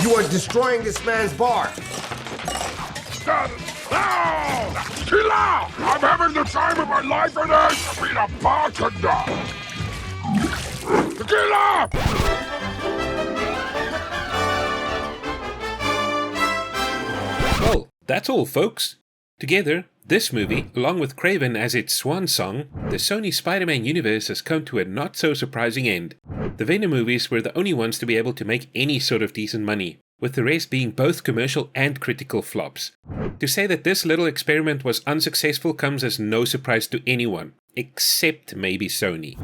You are destroying this man's bar. Killer! I'm having the time of my life and it's been a bartender! Killer! Well, that's all, folks. Together, this movie, along with Kraven as its swan song, the Sony Spider-Man Universe has come to a not-so-surprising end. The Venom movies were the only ones to be able to make any sort of decent money, with the rest being both commercial and critical flops. To say that this little experiment was unsuccessful comes as no surprise to anyone, except maybe Sony.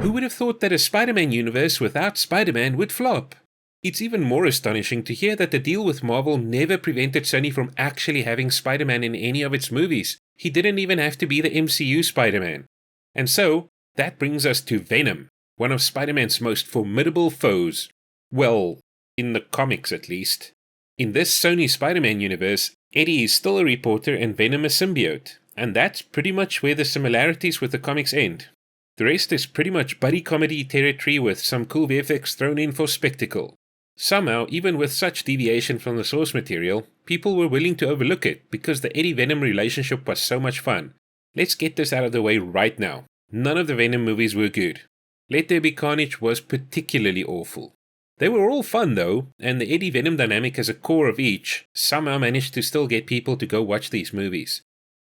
Who would have thought that a Spider-Man universe without Spider-Man would flop? It's even more astonishing to hear that the deal with Marvel never prevented Sony from actually having Spider-Man in any of its movies. He didn't even have to be the MCU Spider-Man. And so, that brings us to Venom, one of Spider-Man's most formidable foes. Well, in the comics at least. In this Sony Spider-Man universe, Eddie is still a reporter and Venom a symbiote, and that's pretty much where the similarities with the comics end. The rest is pretty much buddy comedy territory with some cool VFX thrown in for spectacle. Somehow, even with such deviation from the source material, people were willing to overlook it because the Eddie-Venom relationship was so much fun. Let's get this out of the way right now. None of the Venom movies were good. Let There Be Carnage was particularly awful. They were all fun though, and the Eddie-Venom dynamic as a core of each somehow managed to still get people to go watch these movies.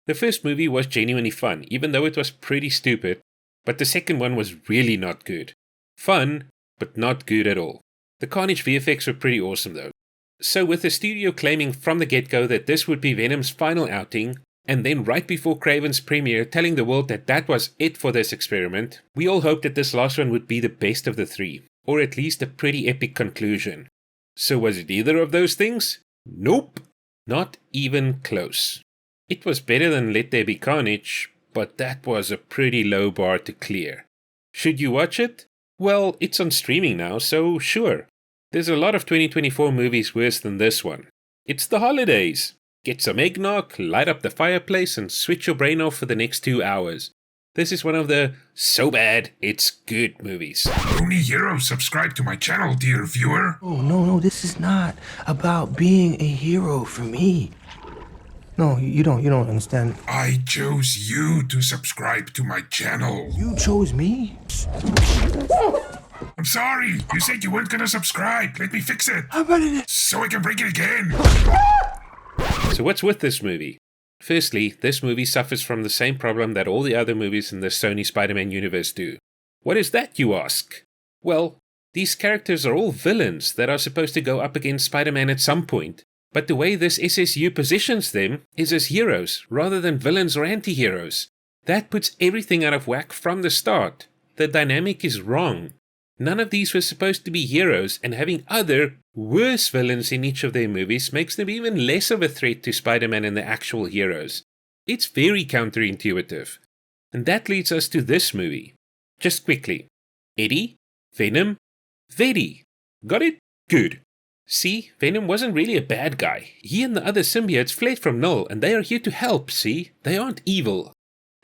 The first movie was genuinely fun, even though it was pretty stupid, but the second one was really not good. Fun, but not good at all. The Carnage VFX were pretty awesome though. So with the studio claiming from the get-go that this would be Venom's final outing, and then right before Kraven's premiere telling the world that that was it for this experiment, we all hoped that this last one would be the best of the three, or at least a pretty epic conclusion. So was it either of those things? Nope! Not even close. It was better than Let There Be Carnage, but that was a pretty low bar to clear. Should you watch it? Well, it's on streaming now, so sure. There's a lot of 2024 movies worse than this one. It's the holidays. Get some eggnog, light up the fireplace, and switch your brain off for the next 2 hours. This is one of the so bad it's good movies. Only heroes subscribe to my channel, dear viewer. Oh, no, this is not about being a hero for me. No, you don't understand. I chose you to subscribe to my channel. You chose me? I'm sorry. You said you weren't gonna subscribe. Let me fix it. How about it? So I can break it again. So what's with this movie? Firstly, this movie suffers from the same problem that all the other movies in the Sony Spider-Man universe do. What is that, you ask? Well, these characters are all villains that are supposed to go up against Spider-Man at some point, but the way this SSU positions them is as heroes rather than villains or anti-heroes. That puts everything out of whack from the start. The dynamic is wrong. None of these were supposed to be heroes, and having other, worse villains in each of their movies makes them even less of a threat to Spider-Man and the actual heroes. It's very counterintuitive. And that leads us to this movie. Just quickly. Eddie, Venom, Vetti. Got it? Good. See, Venom wasn't really a bad guy. He and the other symbiotes fled from Null, and they are here to help, see? They aren't evil.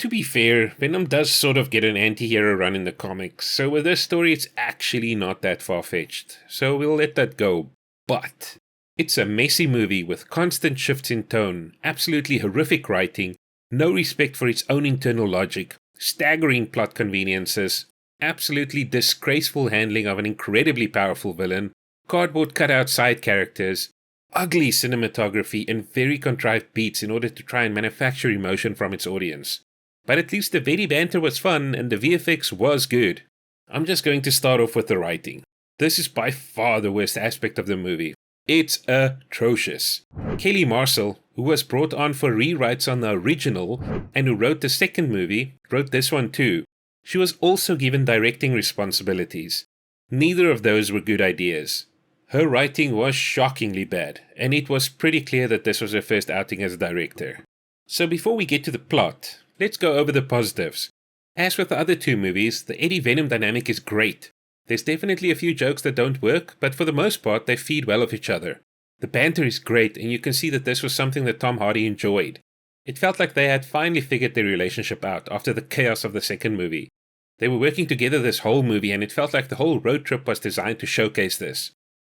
To be fair, Venom does sort of get an anti-hero run in the comics, so with this story it's actually not that far-fetched, so we'll let that go. But it's a messy movie with constant shifts in tone, absolutely horrific writing, no respect for its own internal logic, staggering plot conveniences, absolutely disgraceful handling of an incredibly powerful villain, cardboard cutout side characters, ugly cinematography, and very contrived beats in order to try and manufacture emotion from its audience. But at least the Vetti banter was fun and the VFX was good. I'm just going to start off with the writing. This is by far the worst aspect of the movie. It's atrocious. Kelly Marcel, who was brought on for rewrites on the original and who wrote the second movie, wrote this one too. She was also given directing responsibilities. Neither of those were good ideas. Her writing was shockingly bad, and it was pretty clear that this was her first outing as a director. So before we get to the plot, let's go over the positives. As with the other two movies, the Eddie-Venom dynamic is great. There's definitely a few jokes that don't work, but for the most part they feed well off each other. The banter is great, and you can see that this was something that Tom Hardy enjoyed. It felt like they had finally figured their relationship out after the chaos of the second movie. They were working together this whole movie, and it felt like the whole road trip was designed to showcase this.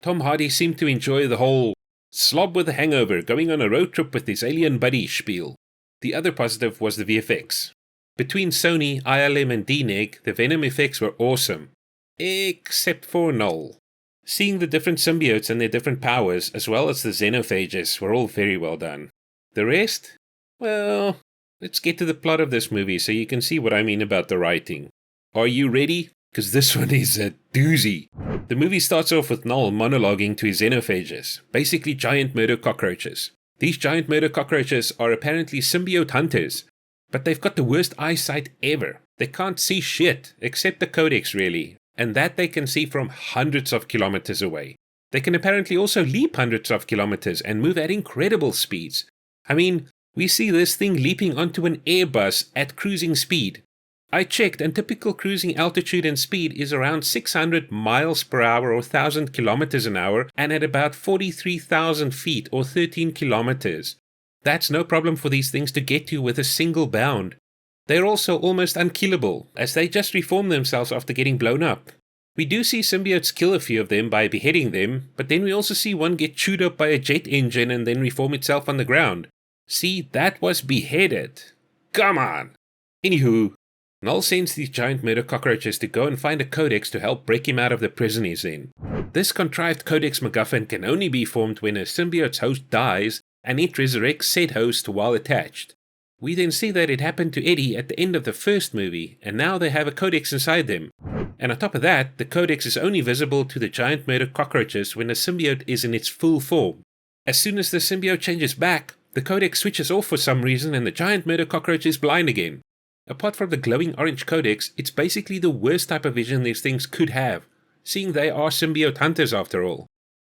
Tom Hardy seemed to enjoy the whole slob with a hangover, going on a road trip with his alien buddy spiel. The other positive was the VFX. Between Sony, ILM and DNEG, the Venom effects were awesome. Except for Null. Seeing the different symbiotes and their different powers, as well as the xenophages, were all very well done. The rest? Well, let's get to the plot of this movie so you can see what I mean about the writing. Are you ready? Because this one is a doozy. The movie starts off with Null monologuing to his xenophages, basically giant murder cockroaches. These giant murder cockroaches are apparently symbiote hunters, but they've got the worst eyesight ever. They can't see shit, except the codex really, and that they can see from hundreds of kilometers away. They can apparently also leap hundreds of kilometers and move at incredible speeds. I mean, we see this thing leaping onto an Airbus at cruising speed. I checked, and typical cruising altitude and speed is around 600 miles per hour or 1,000 kilometers an hour, and at about 43,000 feet or 13 kilometers. That's no problem for these things to get to with a single bound. They're also almost unkillable, as they just reform themselves after getting blown up. We do see symbiotes kill a few of them by beheading them, but then we also see one get chewed up by a jet engine and then reform itself on the ground. See, that was beheaded. Come on! Anywho, Null sends these giant murder cockroaches to go and find a codex to help break him out of the prison he's in. This contrived codex MacGuffin can only be formed when a symbiote's host dies and it resurrects said host while attached. We then see that it happened to Eddie at the end of the first movie, and now they have a codex inside them. And on top of that, the codex is only visible to the giant murder cockroaches when the symbiote is in its full form. As soon as the symbiote changes back, the codex switches off for some reason and the giant murder cockroach is blind again. Apart from the glowing orange codex, it's basically the worst type of vision these things could have, seeing they are symbiote hunters after all.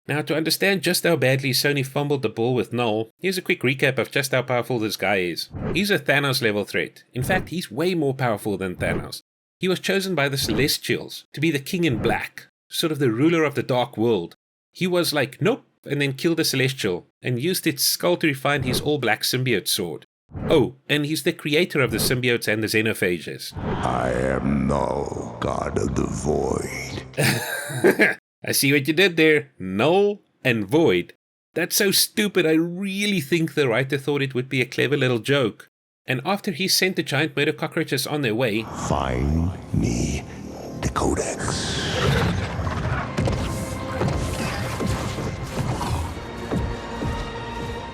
Now, to understand just how badly Sony fumbled the ball with Null, here's a quick recap of just how powerful this guy is. He's a Thanos level threat. In fact, he's way more powerful than Thanos. He was chosen by the Celestials to be the King in Black, sort of the ruler of the Dark World. He was like, nope, and then killed a Celestial, and used its skull to refine his all-black symbiote sword. Oh, and he's the creator of the symbiotes and the xenophages. I am Null, god of the void. I see what you did there. Null and void. That's so stupid, I really think the writer thought it would be a clever little joke. And after he sent the giant murder cockroaches on their way, Find me the codex.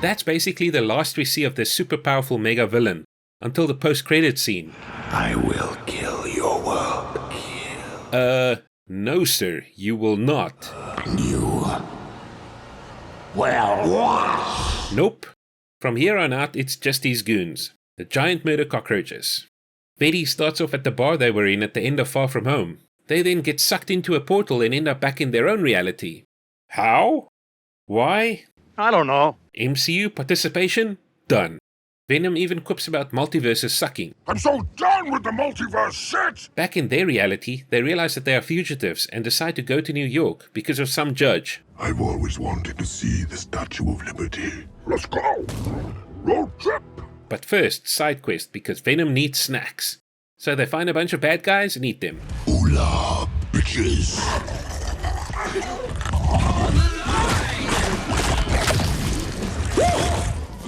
that's basically the last we see of this super powerful mega villain, until the post-credits scene. I will kill your world. No sir, you will not. You. Well, what? Nope. From here on out, it's just these goons, the giant murder cockroaches. Betty starts off at the bar they were in at the end of Far From Home. They then get sucked into a portal and end up back in their own reality. How? Why? I don't know. MCU participation? Done. Venom even quips about multiverses sucking. I'm so done with the multiverse shit! Back in their reality, they realize that they are fugitives and decide to go to New York because of some judge. I've always wanted to see the Statue of Liberty. Let's go! Road trip! But first, side quest because Venom needs snacks. So they find a bunch of bad guys and eat them. Hola, bitches!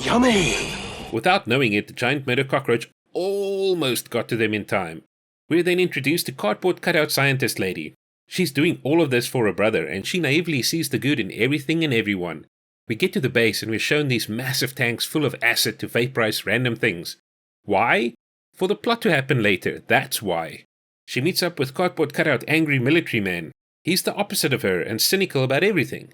Yummy! Without knowing it, the giant murder cockroach almost got to them in time. We're then introduced to cardboard cutout scientist lady. She's doing all of this for her brother, and she naively sees the good in everything and everyone. We get to the base and we're shown these massive tanks full of acid to vaporize random things. Why? For the plot to happen later, that's why. She meets up with cardboard cutout angry military man. He's the opposite of her and cynical about everything.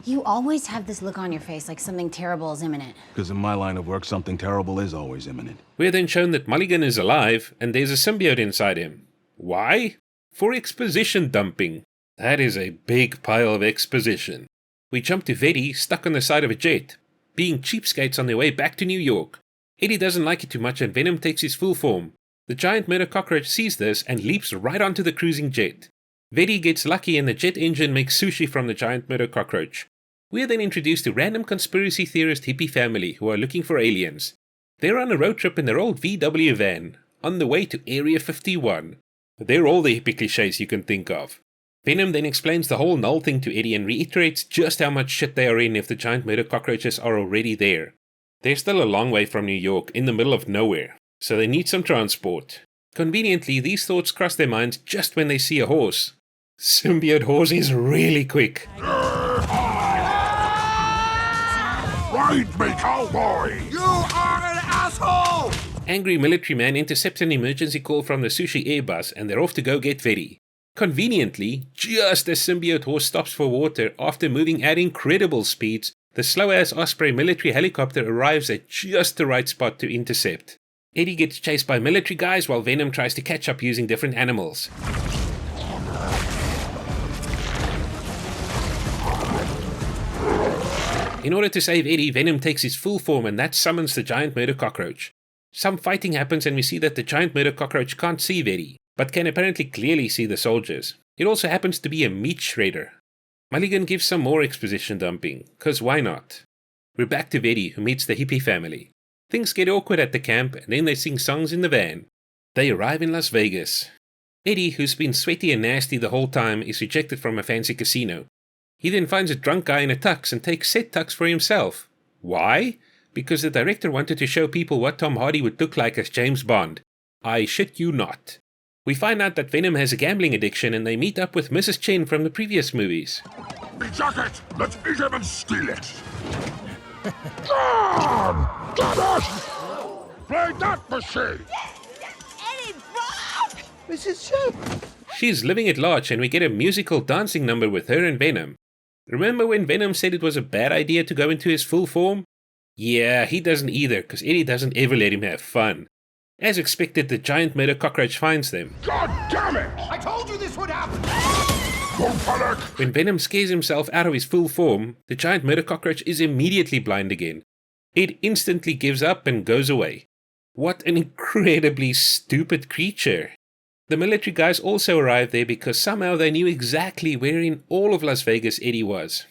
You always have this look on your face like something terrible is imminent. Because in my line of work, something terrible is always imminent. We're then shown that Mulligan is alive and there's a symbiote inside him. Why? For exposition dumping. That is a big pile of exposition. We jump to Vetti stuck on the side of a jet, being cheapskates on their way back to New York. Eddie doesn't like it too much and Venom takes his full form. The giant murder cockroach sees this and leaps right onto the cruising jet. Vetti gets lucky and the jet engine makes sushi from the giant murder cockroach. We are then introduced to random conspiracy theorist hippie family who are looking for aliens. They're on a road trip in their old VW van, on the way to Area 51. They're all the hippie cliches you can think of. Venom then explains the whole null thing to Eddie and reiterates just how much shit they are in if the giant murder cockroaches are already there. They're still a long way from New York, in the middle of nowhere, so they need some transport. Conveniently, these thoughts cross their minds just when they see a horse. Symbiote horse is really quick. Ride me, cowboy! You are an asshole! Angry military man intercepts an emergency call from the sushi airbus and they're off to go get Vetti. Conveniently, just as symbiote horse stops for water after moving at incredible speeds, the slow-ass Osprey military helicopter arrives at just the right spot to intercept. Eddie gets chased by military guys while Venom tries to catch up using different animals. In order to save Eddie, Venom takes his full form and that summons the giant murder cockroach. Some fighting happens and we see that the giant murder cockroach can't see Vetti, but can apparently clearly see the soldiers. It also happens to be a meat shredder. Mulligan gives some more exposition dumping, cause why not? We're back to Vetti, who meets the hippie family. Things get awkward at the camp and then they sing songs in the van. They arrive in Las Vegas. Eddie, who's been sweaty and nasty the whole time, is ejected from a fancy casino. He then finds a drunk guy in a tux and takes said tux for himself. Why? Because the director wanted to show people what Tom Hardy would look like as James Bond. I shit you not. We find out that Venom has a gambling addiction and they meet up with Mrs. Chen from the previous movies. The jacket! Let's eat him and steal it! John! Get us! Play that machine! Eddie, bro! Mrs. Chen! She's living at large and we get a musical dancing number with her and Venom. Remember when Venom said it was a bad idea to go into his full form? Yeah, he doesn't either, because Eddie doesn't ever let him have fun. As expected, the giant murder cockroach finds them. God damn it! I told you this would happen! Don't panic! When Venom scares himself out of his full form, the giant murder cockroach is immediately blind again. It instantly gives up and goes away. What an incredibly stupid creature. The military guys also arrived there because somehow they knew exactly where in all of Las Vegas Eddie was.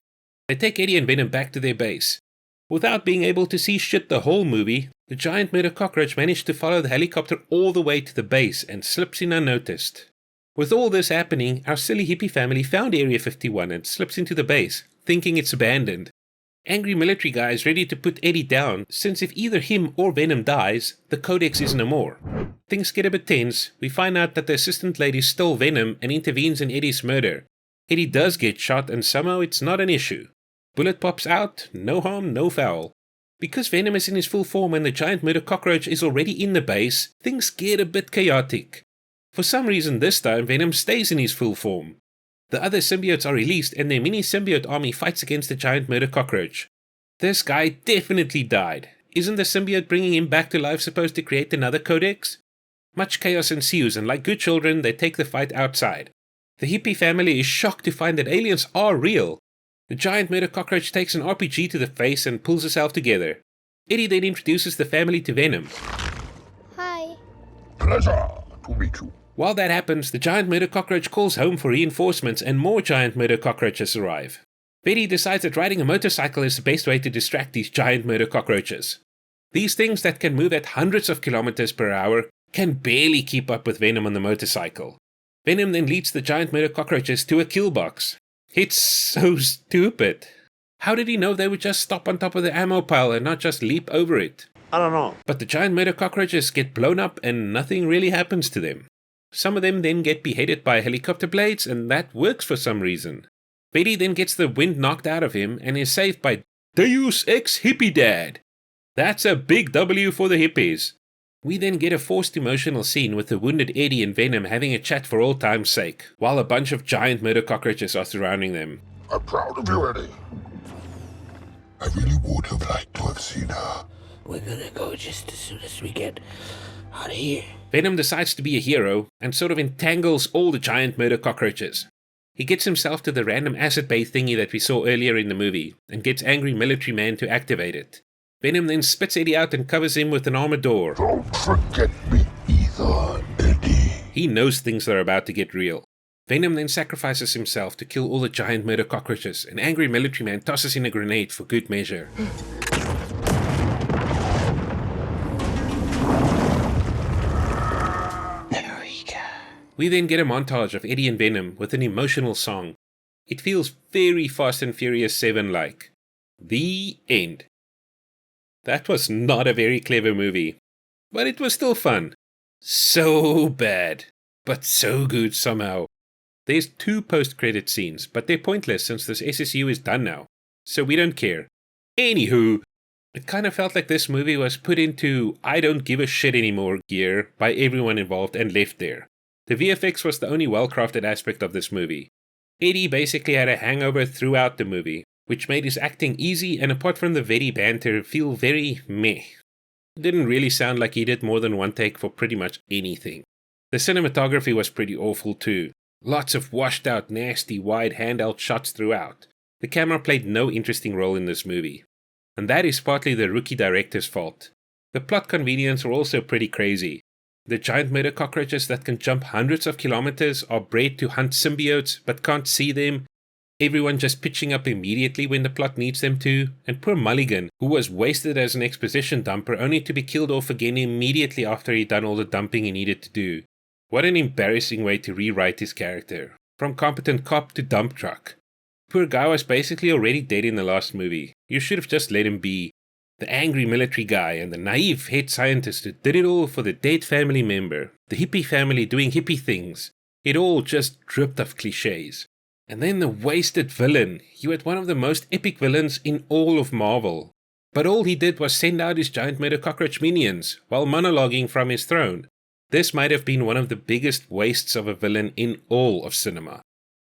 They take Eddie and Venom back to their base. Without being able to see shit the whole movie, the giant murder cockroach managed to follow the helicopter all the way to the base and slips in unnoticed. With all this happening, our silly hippie family found Area 51 and slips into the base, thinking it's abandoned. Angry military guy is ready to put Eddie down, since if either him or Venom dies, the Codex is no more. Things get a bit tense. We find out that the assistant lady stole Venom and intervenes in Eddie's murder. Eddie does get shot and somehow it's not an issue. Bullet pops out, no harm, no foul. Because Venom is in his full form and the giant murder cockroach is already in the base, things get a bit chaotic. For some reason this time Venom stays in his full form. The other symbiotes are released and their mini symbiote army fights against the giant murder cockroach. This guy definitely died. Isn't the symbiote bringing him back to life supposed to create another codex? Much chaos ensues and like good children they take the fight outside. The hippie family is shocked to find that aliens are real. The giant murder cockroach takes an RPG to the face and pulls herself together. Eddie then introduces the family to Venom. Hi. Pleasure to meet you. While that happens, the giant murder cockroach calls home for reinforcements and more giant murder cockroaches arrive. Vetti decides that riding a motorcycle is the best way to distract these giant murder cockroaches. These things that can move at hundreds of kilometers per hour can barely keep up with Venom on the motorcycle. Venom then leads the giant murder cockroaches to a kill box. It's so stupid. How did he know they would just stop on top of the ammo pile and not just leap over it? I don't know. But the giant murder cockroaches get blown up and nothing really happens to them. Some of them then get beheaded by helicopter blades and that works for some reason. Vetti then gets the wind knocked out of him and is saved by Deus Ex Hippie Dad. That's a big W for the hippies. We then get a forced emotional scene with the wounded Eddie and Venom having a chat for old time's sake, while a bunch of giant murder cockroaches are surrounding them. I'm proud of you, Eddie. I really would have liked to have seen her. We're gonna go just as soon as we get out of here. Venom decides to be a hero and sort of entangles all the giant murder cockroaches. He gets himself to the random acid bay thingy that we saw earlier in the movie and gets angry military man to activate it. Venom then spits Eddie out and covers him with an armored door. Don't forget me either, Eddie. He knows things are about to get real. Venom then sacrifices himself to kill all the giant murder cockroaches. An angry military man tosses in a grenade for good measure. There we go. We then get a montage of Eddie and Venom with an emotional song. It feels very Fast and Furious 7-like. The end. That was not a very clever movie, but it was still fun. So bad, but so good somehow. There's 2 post-credit scenes, but they're pointless since this SSU is done now, so we don't care. Anywho, it kind of felt like this movie was put into I don't give a shit anymore gear by everyone involved and left there. The VFX was the only well-crafted aspect of this movie. Eddie basically had a hangover throughout the movie, which made his acting easy and apart from the very banter feel very meh. It didn't really sound like he did more than one take for pretty much anything. The cinematography was pretty awful too. Lots of washed out nasty wide handheld shots throughout. The camera played no interesting role in this movie. And that is partly the rookie director's fault. The plot convenience were also pretty crazy. The giant murder cockroaches that can jump hundreds of kilometers are bred to hunt symbiotes but can't see them. Everyone just pitching up immediately when the plot needs them to, and poor Mulligan, who was wasted as an exposition dumper only to be killed off again immediately after he'd done all the dumping he needed to do. What an embarrassing way to rewrite his character. From competent cop to dump truck. Poor guy was basically already dead in the last movie. You should have just let him be. The angry military guy and the naive head scientist who did it all for the dead family member. The hippie family doing hippie things. It all just dripped of cliches. And then the wasted villain. You had one of the most epic villains in all of Marvel. But all he did was send out his giant murder cockroach minions while monologuing from his throne. This might have been one of the biggest wastes of a villain in all of cinema.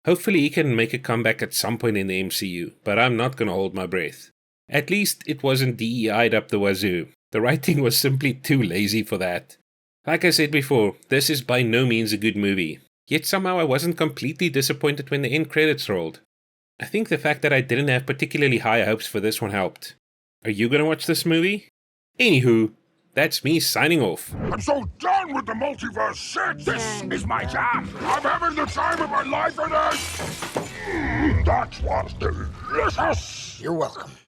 Hopefully he can make a comeback at some point in the MCU, but I'm not gonna hold my breath. At least it wasn't DEI'd up the wazoo. The writing was simply too lazy for that. Like I said before, this is by no means a good movie. Yet somehow I wasn't completely disappointed when the end credits rolled. I think the fact that I didn't have particularly high hopes for this one helped. Are you gonna watch this movie? Anywho, that's me signing off. I'm so done with the multiverse shit! This is my jam! I'm having the time of my life in it! That was delicious! You're welcome.